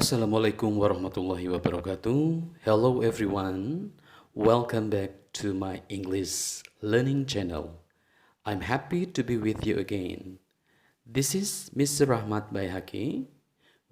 Assalamualaikum warahmatullahi wabarakatuh. Hello everyone. Welcome back to my English learning channel. I'm happy to be with you again. This is Mr. Rahmat Bayhaki.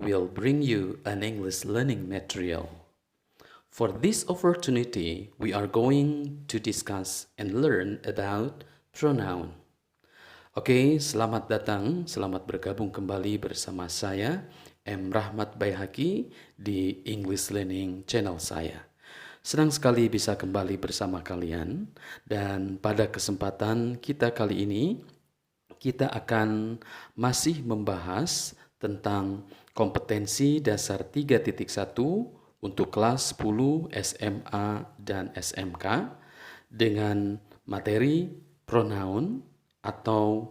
We'll bring you an English learning material. For this opportunity, we are going to discuss and learn about pronoun. Oke, selamat datang, selamat bergabung kembali bersama saya, M. Rahmat Bayhaki, di English Learning Channel saya. Senang sekali bisa kembali bersama kalian, dan pada kesempatan kita kali ini, kita akan masih membahas tentang kompetensi dasar 3.1 untuk kelas 10 SMA dan SMK dengan materi pronoun atau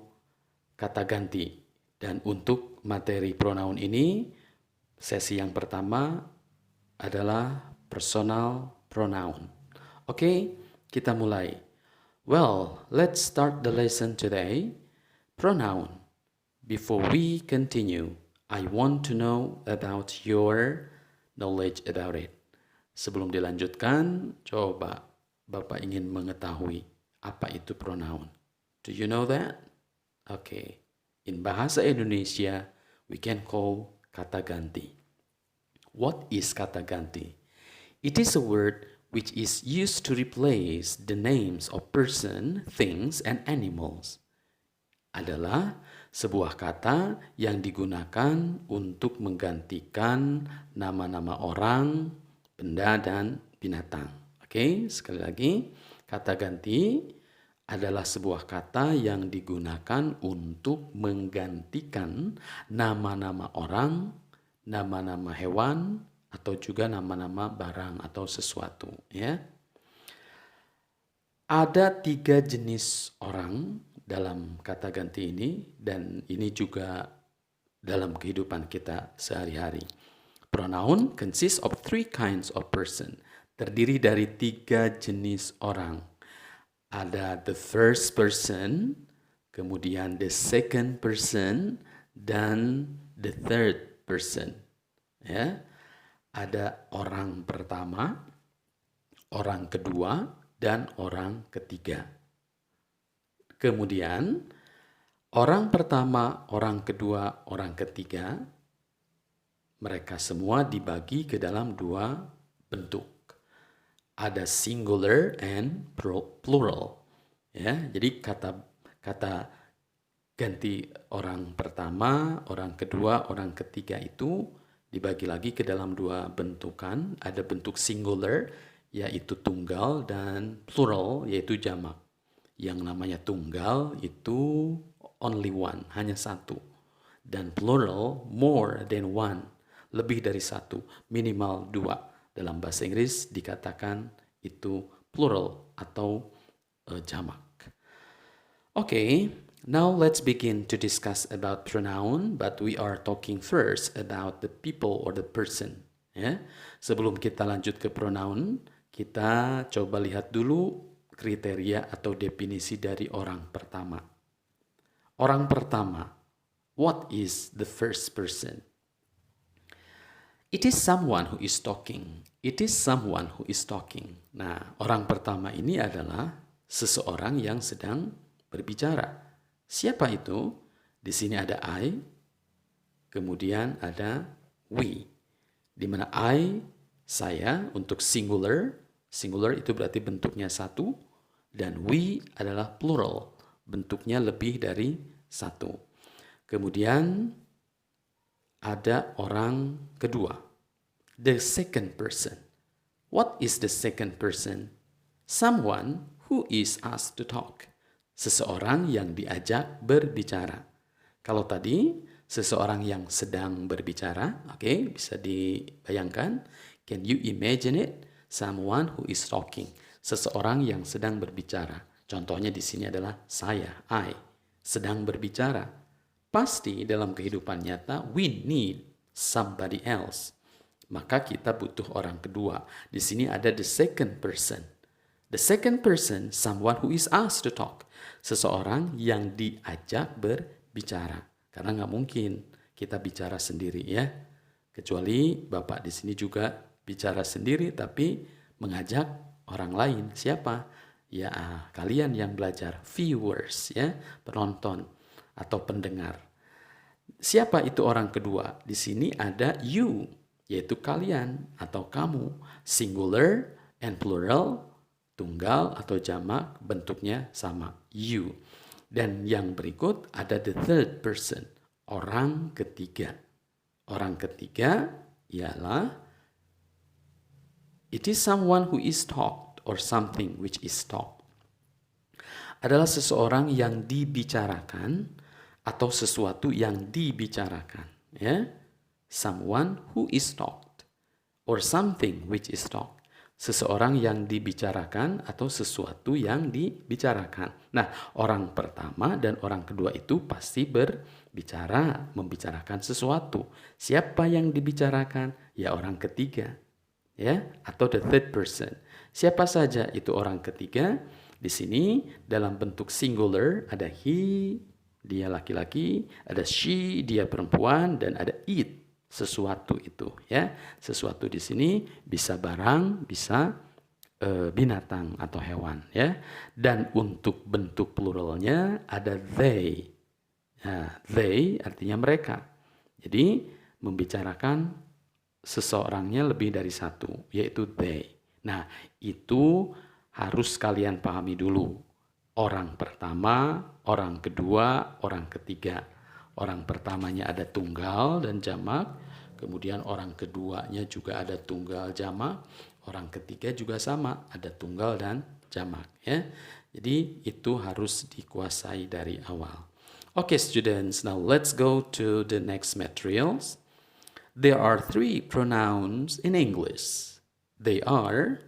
kata ganti. Dan untuk materi pronoun ini, sesi yang pertama adalah personal pronoun. Oke, kita mulai. Well, let's start the lesson today. Pronoun. Before we continue, I want to know about your knowledge about it. Sebelum dilanjutkan, coba Bapak ingin mengetahui apa itu pronoun. Do you know that? Okay. In bahasa Indonesia, we can call kata ganti. What is kata ganti? It is a word which is used to replace the names of person, things, and animals. Adalah sebuah kata yang digunakan untuk menggantikan nama-nama orang, benda, dan binatang. Oke, sekali lagi, kata ganti adalah sebuah kata yang digunakan untuk menggantikan nama-nama orang, nama-nama hewan, atau juga nama-nama barang atau sesuatu. Ya. Ada 3 jenis orang dalam kata ganti ini, dan ini juga dalam kehidupan kita sehari-hari. Pronoun consists of 3 kinds of person, terdiri dari 3 jenis orang. Ada the first person, kemudian the second person, dan the third person. Ya. Ada orang pertama, orang kedua, dan orang ketiga. Kemudian, orang pertama, orang kedua, orang ketiga, mereka semua dibagi ke dalam 2 bentuk. Ada singular and plural. Ya, jadi kata ganti orang pertama, orang kedua, orang ketiga itu dibagi lagi ke dalam 2 bentukan. Ada bentuk singular, yaitu tunggal, dan plural, yaitu jamak. Yang namanya tunggal itu only one, hanya satu. Dan plural, more than one, lebih dari satu, minimal 2. Dalam bahasa Inggris dikatakan itu plural atau jamak. Okay, now let's begin to discuss about pronoun, but we are talking first about the people or the person. Ya. Sebelum kita lanjut ke pronoun, kita coba lihat dulu kriteria atau definisi dari orang pertama. Orang pertama, what is the first person? It is someone who is talking. It is someone who is talking. Nah, orang pertama ini adalah seseorang yang sedang berbicara. Siapa itu? Di sini ada I, kemudian ada we. Di mana I, saya, untuk singular. Singular itu berarti bentuknya satu. Dan we adalah plural, bentuknya lebih dari satu. Kemudian ada orang kedua, the second person. What is the second person? Someone who is asked to talk. Seseorang yang diajak berbicara. Kalau tadi seseorang yang sedang berbicara, oke, bisa dibayangkan. Can you imagine it? Someone who is talking. Seseorang yang sedang berbicara. Contohnya di sini adalah saya, I, sedang berbicara. Pasti dalam kehidupan nyata, we need somebody else. Maka kita butuh orang kedua. Di sini ada the second person. The second person, someone who is asked to talk. Seseorang yang diajak berbicara. Karena nggak mungkin kita bicara sendiri ya. Kecuali Bapak di sini juga bicara sendiri tapi mengajak orang lain. Siapa? Ya, kalian yang belajar, viewers ya, penonton atau pendengar. Siapa itu orang kedua? Di sini ada you, yaitu kalian atau kamu. Singular and plural, tunggal atau jamak, bentuknya sama, you. Dan yang berikut ada the third person, orang ketiga. Orang ketiga ialah it is someone who is talked or something which is talked. Adalah seseorang yang dibicarakan atau sesuatu yang dibicarakan, ya. Someone who is talked or something which is talked. Seseorang yang dibicarakan atau sesuatu yang dibicarakan. Nah, orang pertama dan orang kedua itu pasti berbicara, membicarakan sesuatu. Siapa yang dibicarakan? Ya, orang ketiga. Ya, atau the third person. Siapa saja itu orang ketiga? Di sini dalam bentuk singular ada he, dia laki-laki, ada she, dia perempuan, dan ada it, sesuatu itu, ya. Sesuatu di sini bisa barang, bisa binatang atau hewan, ya. Dan untuk bentuk pluralnya ada they. Nah, they artinya mereka. Jadi membicarakan seseorangnya lebih dari satu, yaitu they. Nah, itu harus kalian pahami dulu. Orang pertama, orang kedua, orang ketiga. Orang pertamanya ada tunggal dan jamak, kemudian orang keduanya juga ada tunggal jamak, orang ketiga juga sama, ada tunggal dan jamak, ya. Jadi itu harus dikuasai dari awal. Okay, students, now let's go to the next materials. There are 3 pronouns in English. They are,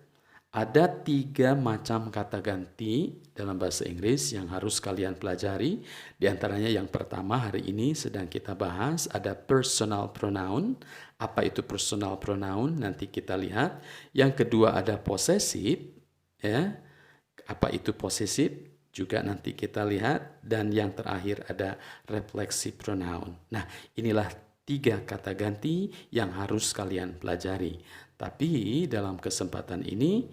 ada 3 macam kata ganti dalam bahasa Inggris yang harus kalian pelajari. Di antaranya yang pertama hari ini sedang kita bahas ada personal pronoun. Apa itu personal pronoun? Nanti kita lihat. Yang kedua ada possessive, ya. Apa itu possessive? Juga nanti kita lihat. Dan yang terakhir ada reflexive pronoun. Nah, inilah 3 kata ganti yang harus kalian pelajari. Tapi dalam kesempatan ini,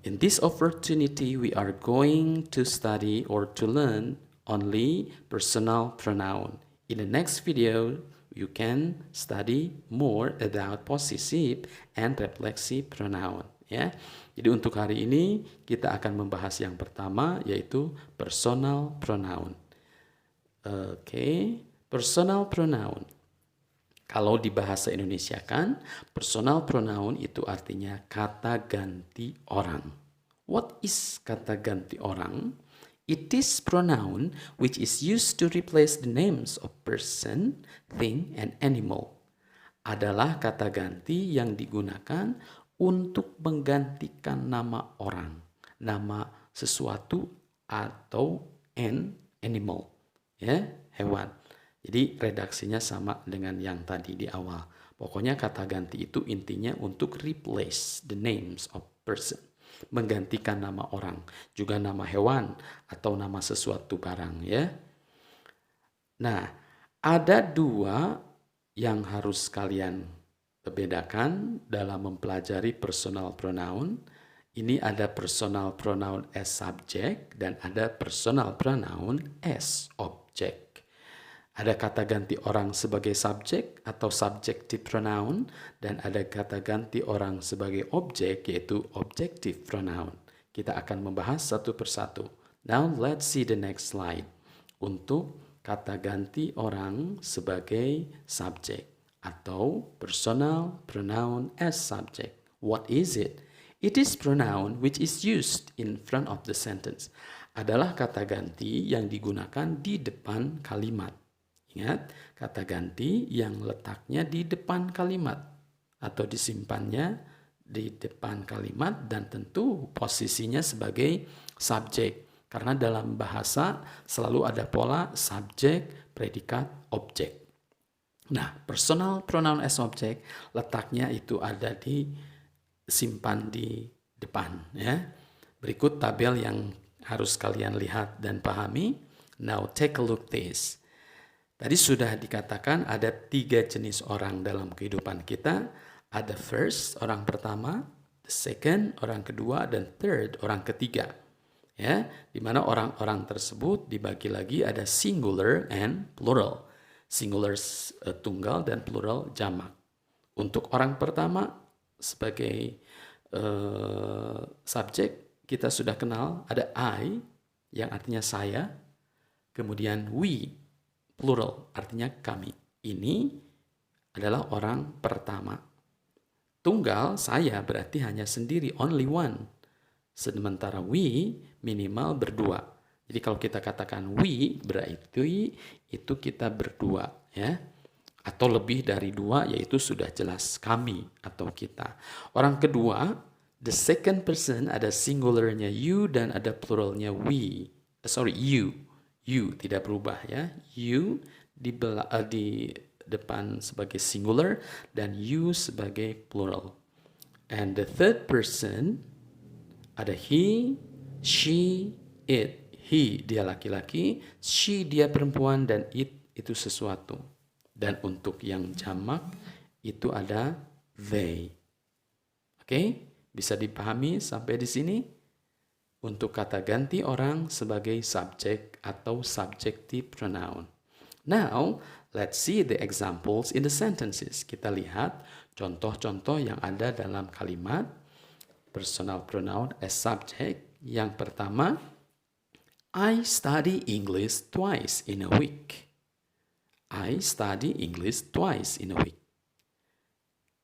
in this opportunity, we are going to study or to learn only personal pronoun. In the next video, you can study more about possessive and reflexive pronoun. Ya, jadi untuk hari ini kita akan membahas yang pertama yaitu personal pronoun. Oke, personal pronoun. Kalau di bahasa Indonesia kan, personal pronoun itu artinya kata ganti orang. What is kata ganti orang? It is pronoun which is used to replace the names of person, thing, and animal. Adalah kata ganti yang digunakan untuk menggantikan nama orang, nama sesuatu atau an animal, ya, hewan. Jadi redaksinya sama dengan yang tadi di awal. Pokoknya kata ganti itu intinya untuk replace the names of person. Menggantikan nama orang, juga nama hewan atau nama sesuatu barang, ya. Nah, ada 2 yang harus kalian bedakan dalam mempelajari personal pronoun. Ini ada personal pronoun as subject dan ada personal pronoun as object. Ada kata ganti orang sebagai subjek atau subjective pronoun dan ada kata ganti orang sebagai objek yaitu objective pronoun. Kita akan membahas satu persatu. Now let's see the next slide. Untuk kata ganti orang sebagai subjek atau personal pronoun as subject. What is it? It is pronoun which is used in front of the sentence. Adalah kata ganti yang digunakan di depan kalimat. Ingat, kata ganti yang letaknya di depan kalimat atau disimpannya di depan kalimat dan tentu posisinya sebagai subjek. Karena dalam bahasa selalu ada pola subjek, predikat, objek. Nah, personal pronoun as object letaknya itu ada di simpan di depan, ya. Berikut tabel yang harus kalian lihat dan pahami. Now take a look this. Tadi sudah dikatakan ada 3 jenis orang dalam kehidupan kita. Ada first, orang pertama, the second, orang kedua, dan third, orang ketiga. Ya, di mana orang-orang tersebut dibagi lagi ada singular and plural. Singular tunggal dan plural jamak. Untuk orang pertama sebagai subjek kita sudah kenal, ada I yang artinya saya, kemudian we plural artinya kami. Ini adalah orang pertama. Tunggal saya berarti hanya sendiri, only one. Sementara we minimal berdua. Jadi kalau kita katakan we berarti itu kita berdua, ya. Atau lebih dari dua, yaitu sudah jelas kami atau kita. Orang kedua, the second person ada singularnya you dan ada pluralnya we. You. You tidak berubah, ya. You di depan sebagai singular dan you sebagai plural. And the third person ada he, she, it. He dia laki-laki, she dia perempuan, dan it itu sesuatu. Dan untuk yang jamak itu ada they. Oke? Bisa dipahami sampai di sini? Untuk kata ganti orang sebagai subjek atau subjective pronoun. Now, let's see the examples in the sentences. Kita lihat contoh-contoh yang ada dalam kalimat personal pronoun as subject. Yang pertama, I study English twice in a week. I study English twice in a week.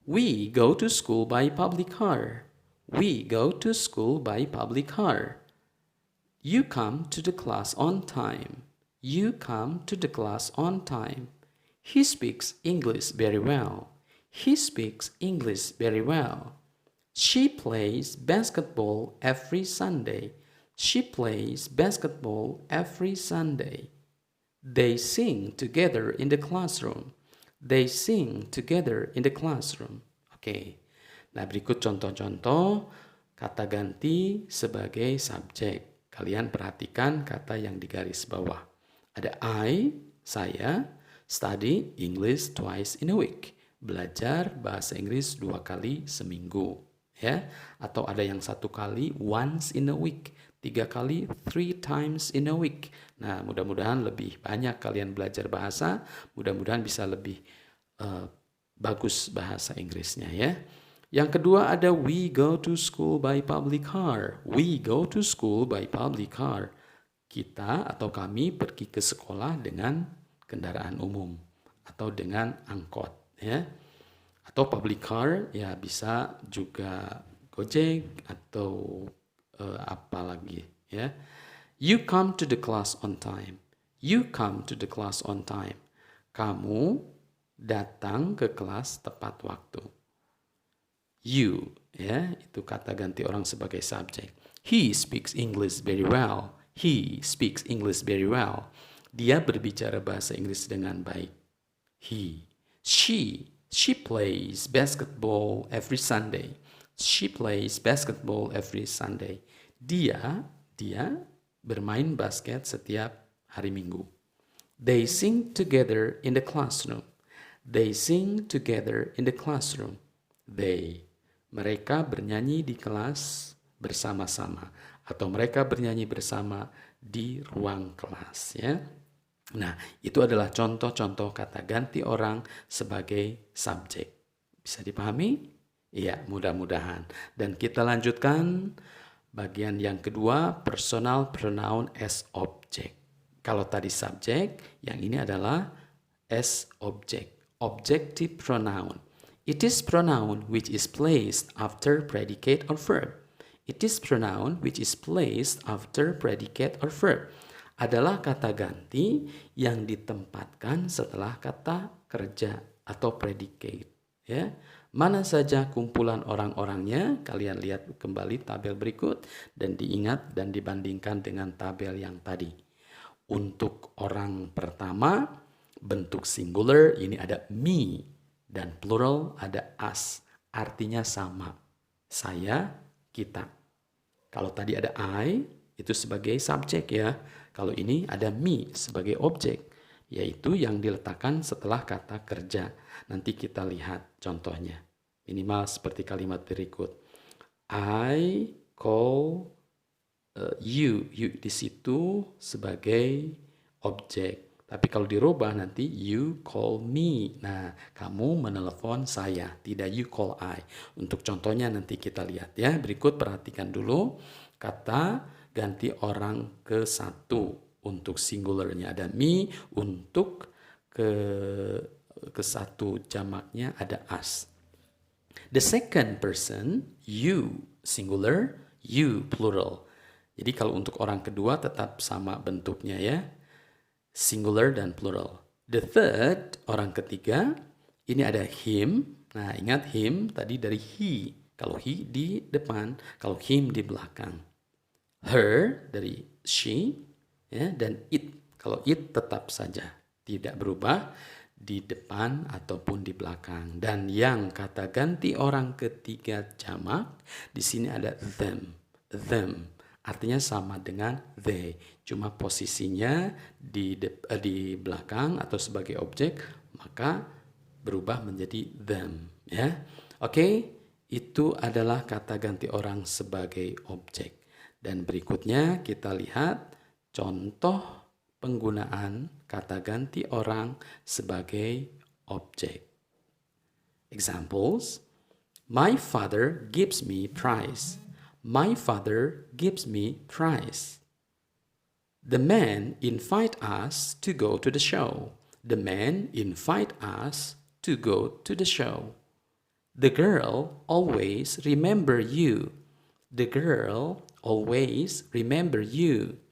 We go to school by public car. We go to school by public car. You come to the class on time. You come to the class on time. He speaks English very well. He speaks English very well. She plays basketball every Sunday. She plays basketball every Sunday. They sing together in the classroom. They sing together in the classroom. Oke. Nah, berikut contoh-contoh kata ganti sebagai subjek. Kalian perhatikan kata yang di garis bawah. Ada I, saya, study English twice in a week. Belajar bahasa Inggris 2 kali seminggu. Ya, atau ada yang 1 kali, once in a week. 3 kali, 3 times in a week. Nah, mudah-mudahan lebih banyak kalian belajar bahasa, mudah-mudahan bisa lebih bagus bahasa Inggrisnya, ya. Yang kedua ada we go to school by public car. We go to school by public car. Kita atau kami pergi ke sekolah dengan kendaraan umum atau dengan angkot, ya. Atau public car, ya bisa juga Gojek atau apa lagi, ya. You come to the class on time. You come to the class on time. Kamu datang ke kelas tepat waktu. You, ya, itu kata ganti orang sebagai subjek. He speaks English very well. He speaks English very well. Dia berbicara bahasa Inggris dengan baik. He. She plays basketball every Sunday. She plays basketball every Sunday. Dia bermain basket setiap hari Minggu. They sing together in the classroom. They sing together in the classroom. Mereka bernyanyi di kelas bersama-sama. Atau mereka bernyanyi bersama di ruang kelas, ya. Nah, itu adalah contoh-contoh kata ganti orang sebagai subjek. Bisa dipahami? Iya, mudah-mudahan. Dan kita lanjutkan bagian yang kedua, personal pronoun as object. Kalau tadi subjek, yang ini adalah as object. Objective pronoun. It is pronoun which is placed after predicate or verb. It is pronoun which is placed after predicate or verb. Adalah kata ganti yang ditempatkan setelah kata kerja atau predicate, ya. Mana saja kumpulan orang-orangnya, kalian lihat kembali tabel berikut dan diingat dan dibandingkan dengan tabel yang tadi. Untuk orang pertama, bentuk singular ini ada me dan plural ada us, artinya sama. Saya, kita. Kalau tadi ada I, itu sebagai subjek, ya. Kalau ini ada me sebagai objek. yaitu yang diletakkan setelah kata kerja. Nanti kita lihat contohnya. Minimal seperti kalimat berikut. I call you. You di situ sebagai objek. Tapi kalau dirubah nanti you call me. Nah, kamu menelepon saya, tidak you call I. Untuk contohnya nanti kita lihat ya. Berikut perhatikan dulu kata ganti orang ke satu. Untuk singularnya ada me, untuk ke satu jamaknya ada us. The second person, you singular, you plural. Jadi kalau untuk orang kedua tetap sama bentuknya ya. Singular dan plural. The third, orang ketiga, ini ada him. Nah, ingat him tadi dari he. Kalau he di depan, kalau him di belakang. Her dari she, ya, dan it. Kalau it tetap saja, tidak berubah di depan ataupun di belakang. Dan yang kata ganti orang ketiga jamak, di sini ada them. Them. Artinya sama dengan they, cuma posisinya di belakang atau sebagai objek, maka berubah menjadi them. Ya, oke, itu adalah kata ganti orang sebagai objek. Dan berikutnya kita lihat contoh penggunaan kata ganti orang sebagai objek. Examples: My father gives me prize. My father gives me prize. The man invite us to go to the show. The man invite us to go to the show. The girl always remember you. The girl always remember you.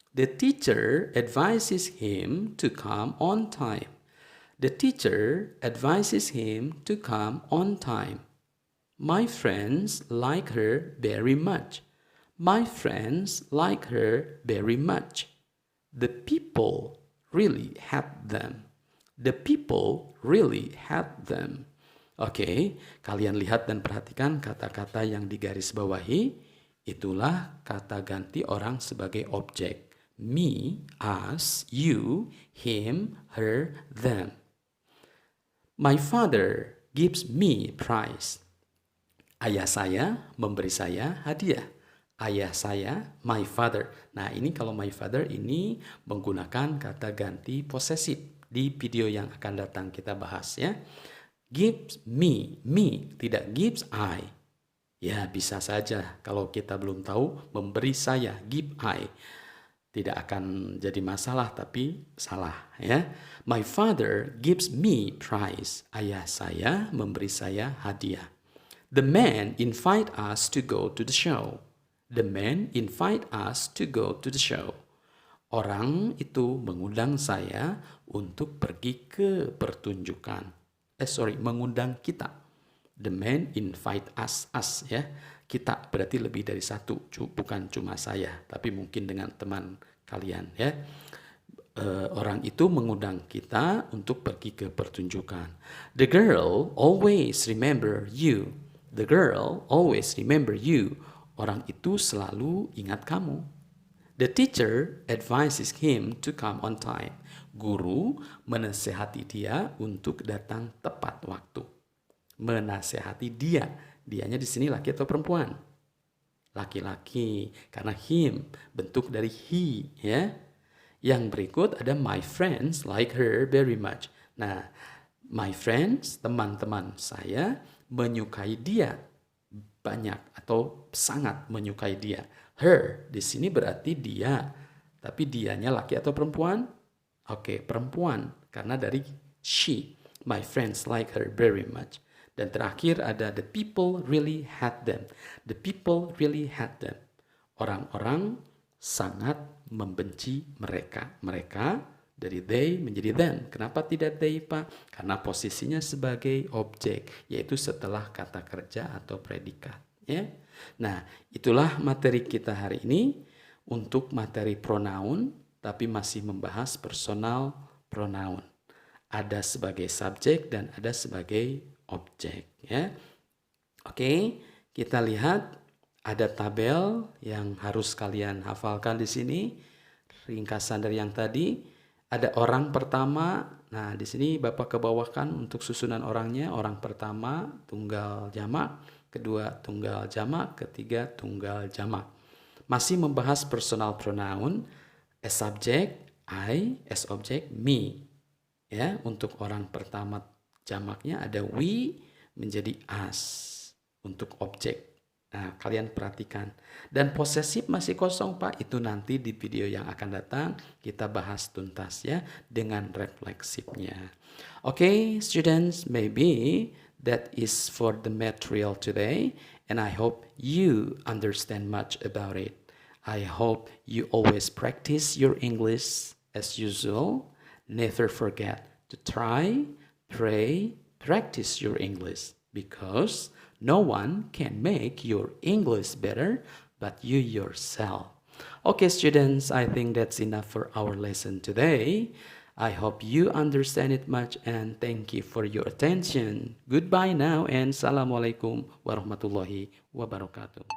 The teacher advises him to come on time. The teacher advises him to come on time. My friends like her very much. My friends like her very much. The people really hate them. The people really hate them. Oke, kalian lihat dan perhatikan kata-kata yang digarisbawahi. Itulah kata ganti orang sebagai objek. Me, us, you, him, her, them. My father gives me prize. Ayah saya memberi saya hadiah. Ayah saya, my father. Nah, ini kalau my father ini menggunakan kata ganti posesif. Di video yang akan datang kita bahas ya. Gives me, tidak gives I. Ya, bisa saja kalau kita belum tahu memberi saya, give I. Tidak akan jadi masalah, tapi salah ya. My father gives me prize. Ayah saya memberi saya hadiah. The man invite us to go to the show. The man invite us to go to the show. Orang itu mengundang saya untuk pergi ke pertunjukan. Mengundang kita. The man invite us ya. Kita berarti lebih dari satu, bukan cuma saya, tapi mungkin dengan teman kalian ya. Orang itu mengundang kita untuk pergi ke pertunjukan. The girl always remember you. The girl always remember you. Orang itu selalu ingat kamu. The teacher advises him to come on time. Guru menasehati dia untuk datang tepat waktu. Menasehati dia. Dianya di sini laki atau perempuan? Laki-laki. Karena him bentuk dari he ya. Yang berikut ada my friends like her very much. Nah, my friends, teman-teman saya menyukai dia banyak atau sangat menyukai dia. Her di sini berarti dia, tapi dianya laki atau perempuan? Oke, perempuan karena dari she. My friends like her very much. Dan terakhir ada the people really hate them. The people really hate them. Orang-orang sangat membenci mereka. Mereka dari they menjadi them. Kenapa tidak they, Pak? Karena posisinya sebagai objek, yaitu setelah kata kerja atau predikat. Ya. Nah, itulah materi kita hari ini untuk materi pronoun, tapi masih membahas personal pronoun. Ada sebagai subjek dan ada sebagai objek. Ya. Oke, kita lihat ada tabel yang harus kalian hafalkan di sini. Ringkasan dari yang tadi. Ada orang pertama. Nah, di sini Bapak kebawahkan untuk susunan orangnya. Orang pertama tunggal jamak, kedua tunggal jamak, ketiga tunggal jamak. Masih membahas personal pronoun. As subject, I. As object, me. Ya, untuk orang pertama jamaknya ada we menjadi us untuk objek. Nah, kalian perhatikan. Dan posesif masih kosong, Pak. Itu nanti di video yang akan datang kita bahas tuntas ya dengan refleksifnya. Okay, students, maybe that is for the material today, and I hope you understand much about it. I hope you always practice your English as usual. Never forget to try, pray, practice your English, because no one can make your English better but you yourself. Okay, students, I think that's enough for our lesson today. I hope you understand it much, and thank you for your attention. Goodbye now, and Assalamualaikum warahmatullahi wabarakatuh.